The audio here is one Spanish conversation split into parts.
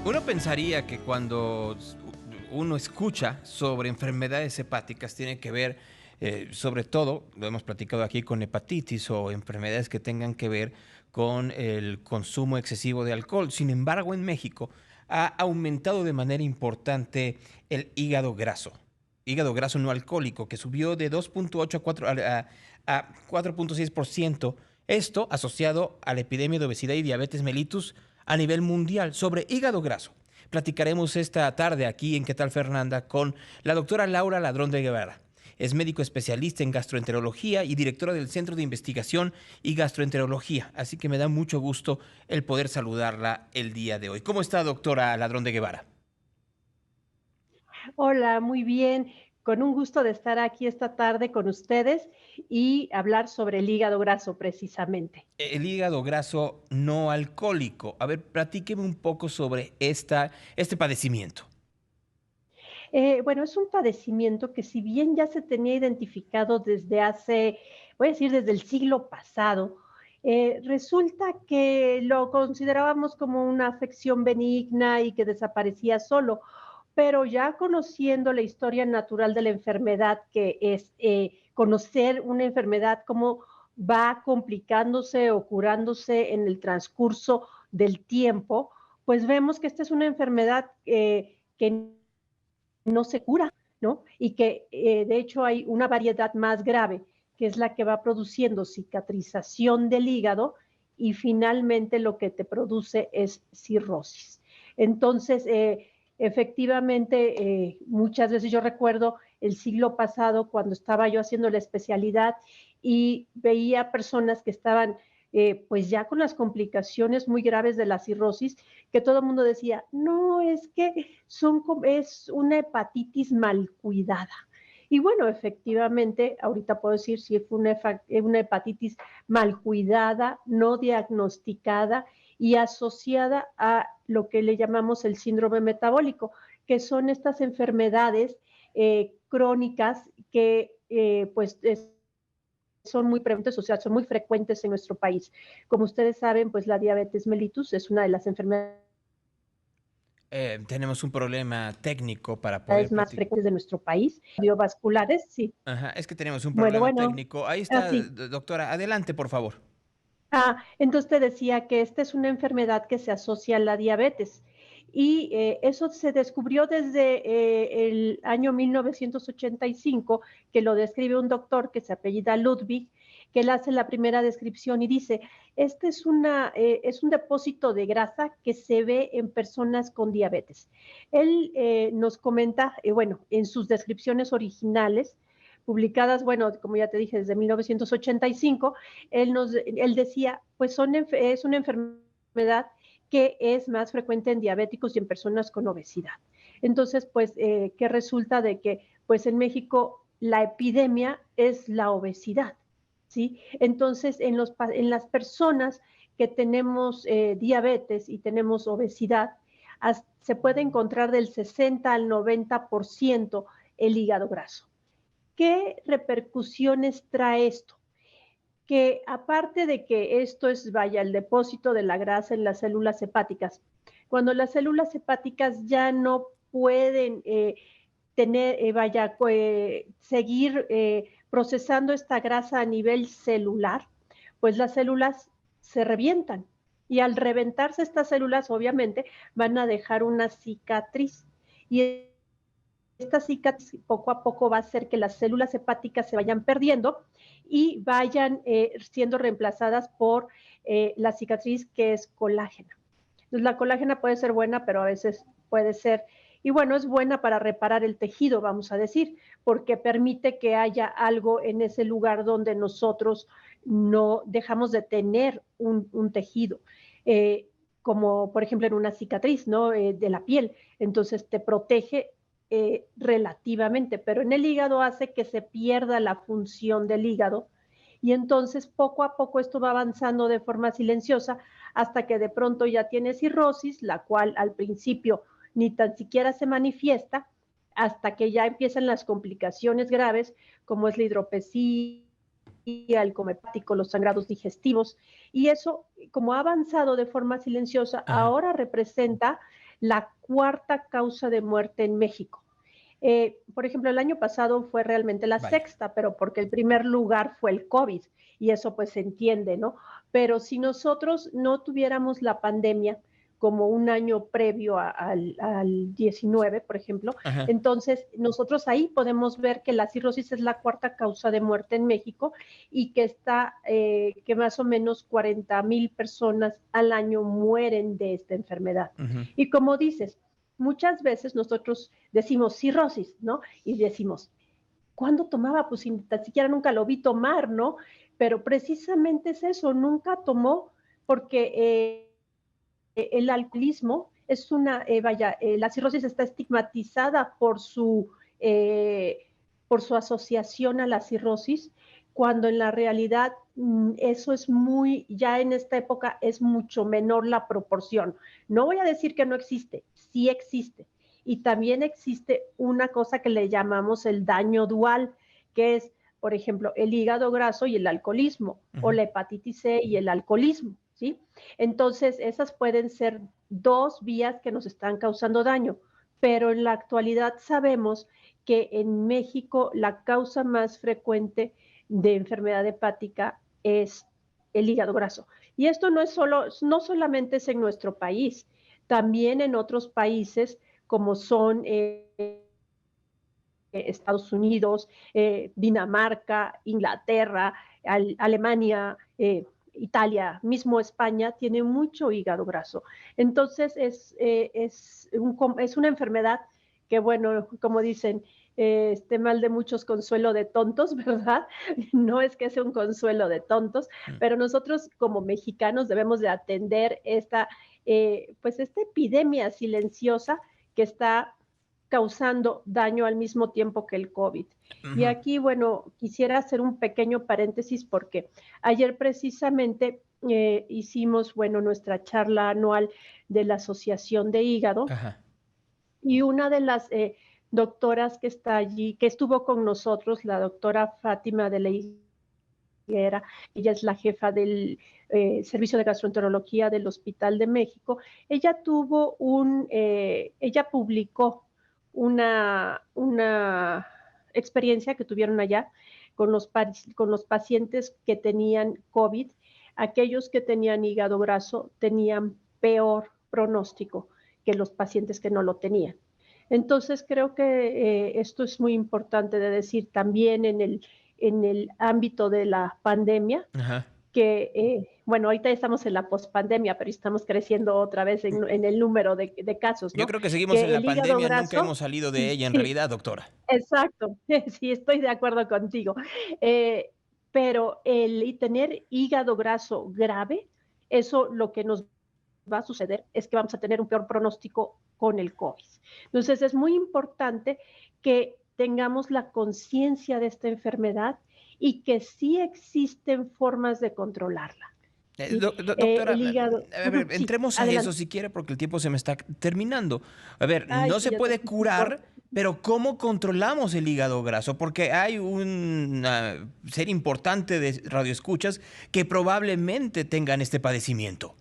Uno pensaría que cuando uno escucha sobre enfermedades hepáticas tiene que ver, sobre todo, lo hemos platicado aquí, con hepatitis o enfermedades que tengan que ver con el consumo excesivo de alcohol. Sin embargo, en México ha aumentado de manera importante el hígado graso no alcohólico, que subió de 2.8 a 4.6%. Esto asociado a la epidemia de obesidad y diabetes mellitus a nivel mundial. Sobre hígado graso platicaremos esta tarde aquí en ¿Qué tal, Fernanda? Con la doctora Laura Ladrón de Guevara. Es médico especialista en gastroenterología y directora del Centro de Investigación y Gastroenterología. Así que me da mucho gusto el poder saludarla el día de hoy. ¿Cómo está, doctora Ladrón de Guevara? Hola, muy bien. Con un gusto de estar aquí esta tarde con ustedes y hablar sobre el hígado graso precisamente. El hígado graso no alcohólico. A ver, platíqueme un poco sobre este padecimiento. Bueno, es un padecimiento que si bien ya se tenía identificado desde hace, voy a decir, desde el siglo pasado, resulta que lo considerábamos como una afección benigna y que desaparecía solo, pero ya conociendo la historia natural de la enfermedad, que es conocer una enfermedad, cómo va complicándose o curándose en el transcurso del tiempo, pues vemos que esta es una enfermedad que no se cura, ¿no? Y que de hecho hay una variedad más grave, que es la que va produciendo cicatrización del hígado y finalmente lo que te produce es cirrosis. Entonces, efectivamente, muchas veces yo recuerdo el siglo pasado cuando estaba yo haciendo la especialidad y veía personas que estaban pues ya con las complicaciones muy graves de la cirrosis, que todo el mundo decía, no, es que es una hepatitis mal cuidada. Y bueno, efectivamente, ahorita puedo decir si fue una hepatitis mal cuidada, no diagnosticada y asociada a lo que le llamamos el síndrome metabólico, que son estas enfermedades crónicas que pues son muy frecuentes, o sea, son muy frecuentes en nuestro país. Como ustedes saben, pues la diabetes mellitus es una de las enfermedades Tenemos un problema técnico para poder más platicar. frecuentes de nuestro país, cardiovasculares, sí. Ajá, es que tenemos un Bueno, problema bueno, técnico. Ahí está, así. doctora. Adelante, por favor. Entonces te decía que esta es una enfermedad que se asocia a la diabetes y eso se descubrió desde el año 1985, que lo describe un doctor que se apellida Ludwig, que él hace la primera descripción y dice, este es un depósito de grasa que se ve en personas con diabetes. Él nos comenta, bueno, en sus descripciones originales, publicadas, bueno, como ya te dije, desde 1985, él decía, pues es una enfermedad que es más frecuente en diabéticos y en personas con obesidad. Entonces, pues, ¿qué resulta de que, pues, en México la epidemia es la obesidad, ¿sí? Entonces, en las personas que tenemos diabetes y tenemos obesidad, se puede encontrar del 60 al 90% el hígado graso. ¿Qué repercusiones trae esto? Que aparte de que esto es, vaya, el depósito de la grasa en las células hepáticas, cuando las células hepáticas ya no pueden vaya, seguir procesando esta grasa a nivel celular, pues las células se revientan. Y al reventarse estas células, obviamente, van a dejar una cicatriz. Y esta cicatriz poco a poco va a hacer que las células hepáticas se vayan perdiendo y vayan siendo reemplazadas por la cicatriz que es colágena. Entonces, la colágena puede ser buena, pero a veces puede ser, y bueno, es buena para reparar el tejido, vamos a decir, porque permite que haya algo en ese lugar donde nosotros no dejamos de tener un tejido. Como por ejemplo en una cicatriz, ¿no? De la piel. Entonces te protege relativamente, pero en el hígado hace que se pierda la función del hígado y entonces poco a poco esto va avanzando de forma silenciosa hasta que de pronto ya tiene cirrosis, la cual al principio ni tan siquiera se manifiesta hasta que ya empiezan las complicaciones graves como es la hidropesía, el coma hepático, los sangrados digestivos y eso como ha avanzado de forma silenciosa Ajá. ahora representa la cuarta causa de muerte en México. Por ejemplo, el año pasado fue realmente la Vaya. sexta, pero porque el primer lugar fue el COVID, y eso pues se entiende, ¿no? Pero si nosotros no tuviéramos la pandemia como un año previo al 19, por ejemplo, Ajá. entonces nosotros ahí podemos ver que la cirrosis es la cuarta causa de muerte en México y que que más o menos 40,000 personas al año mueren de esta enfermedad. Ujú. Y como dices, muchas veces nosotros decimos cirrosis, ¿no? Y decimos, ¿cuándo tomaba? Pues ni tan siquiera nunca lo vi tomar, ¿no? Pero precisamente es eso, nunca tomó porque el alcoholismo es la cirrosis está estigmatizada eh, por su asociación a la cirrosis, cuando en la realidad eso es ya en esta época es mucho menor la proporción. No voy a decir que no existe, sí existe. Y también existe una cosa que le llamamos el daño dual, que es, por ejemplo, el hígado graso y el alcoholismo, o Ujú. la hepatitis C y el alcoholismo, ¿sí? Entonces, esas pueden ser dos vías que nos están causando daño, pero en la actualidad sabemos que en México la causa más frecuente de enfermedad hepática es el hígado graso. Y esto no solamente es en nuestro país, también en otros países como son Estados Unidos, Dinamarca, Inglaterra, Alemania, Italia, mismo España, tiene mucho hígado graso. Entonces es una enfermedad que, bueno, como dicen, este mal de muchos consuelo de tontos, ¿verdad? No es que sea un consuelo de tontos, Mm. pero nosotros como mexicanos debemos de atender pues esta epidemia silenciosa que está causando daño al mismo tiempo que el COVID. Y Ujú. aquí, bueno, quisiera hacer un pequeño paréntesis porque ayer precisamente hicimos, bueno, nuestra charla anual de la Asociación de Hígado Ajá. y una de las doctoras que está allí, que estuvo con nosotros, la doctora Fátima de la Higuera, ella es la jefa del Servicio de Gastroenterología del Hospital de México, ella publicó una experiencia que tuvieron allá con los pacientes que tenían COVID. Aquellos que tenían hígado graso tenían peor pronóstico que los pacientes que no lo tenían. Entonces, creo que esto es muy importante de decir también en el ámbito de la pandemia, Ajá. que, bueno, ahorita estamos en la pospandemia, pero estamos creciendo otra vez en el número de casos, Yo ¿no? creo que seguimos en Que la el hígado pandemia, nunca graso, hemos salido de ella en sí, realidad, doctora. exacto, sí, estoy de acuerdo contigo. Eh, pero tener hígado graso grave, eso lo que nos va a suceder es que vamos a tener un peor pronóstico con el COVID. Entonces es muy importante que tengamos la conciencia de esta enfermedad y que sí existen formas de controlarla. ¿Sí? Doctora, El hígado, a ver, sí, entremos a eso adelante. si quiere, porque el tiempo se me está terminando. A ver, Ay, no sí, se ya se puede puso corto. curar, pero ¿cómo controlamos el hígado graso? Porque hay un ser importante de radioescuchas que probablemente tengan este padecimiento.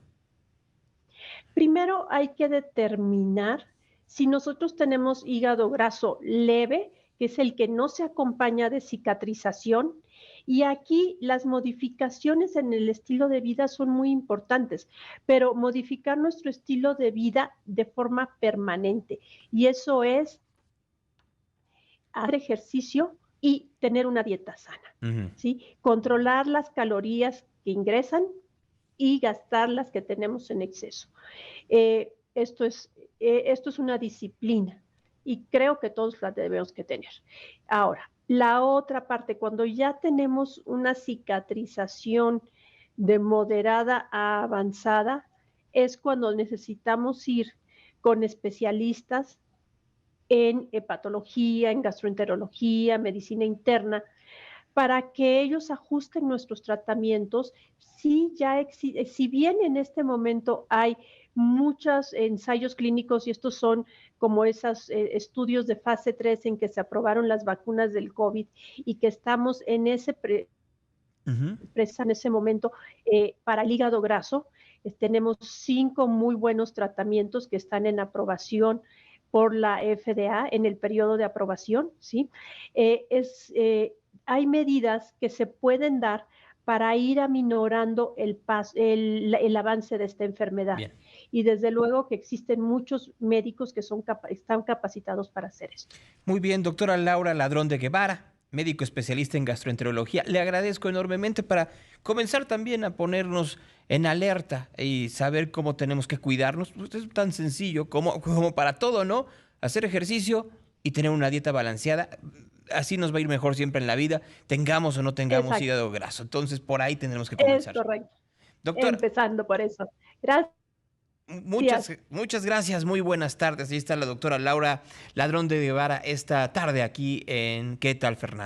Primero hay que determinar si nosotros tenemos hígado graso leve, que es el que no se acompaña de cicatrización, y aquí las modificaciones en el estilo de vida son muy importantes, pero modificar nuestro estilo de vida de forma permanente. Y eso es hacer ejercicio y tener una dieta sana, Ujú. ¿sí? Controlar las calorías que ingresan y gastar las que tenemos en exceso. Eh, esto, es, esto es una disciplina y creo que todos la debemos que tener. Ahora, la otra parte, cuando ya tenemos una cicatrización de moderada a avanzada, es cuando necesitamos ir con especialistas en hepatología, en gastroenterología, medicina interna, para que ellos ajusten nuestros tratamientos. Si bien en este momento hay muchos ensayos clínicos y estos son como esos estudios de fase 3 en que se aprobaron las vacunas del COVID y que estamos en ese Ujú. en ese momento para el hígado graso, Tenemos 5 muy buenos tratamientos que están en aprobación por la FDA en el periodo de aprobación, ¿sí? Hay medidas que se pueden dar para ir aminorando el avance de esta enfermedad. Bien. Y desde luego que existen muchos médicos que están capacitados para hacer esto. Muy bien, doctora Laura Ladrón de Guevara, médico especialista en gastroenterología. Le agradezco enormemente para comenzar también a ponernos en alerta y saber cómo tenemos que cuidarnos. Pues es tan sencillo como para todo, ¿no? Hacer ejercicio y tener una dieta balanceada. Así nos va a ir mejor siempre en la vida, tengamos o no tengamos Exacto, hígado graso. Entonces, por ahí tendremos que es comenzar. correcto. Doctora, Empezando por eso. Gracias. muchas gracias, muy buenas tardes. Ahí está la doctora Laura Ladrón de Guevara esta tarde aquí en ¿Qué tal, Fernanda?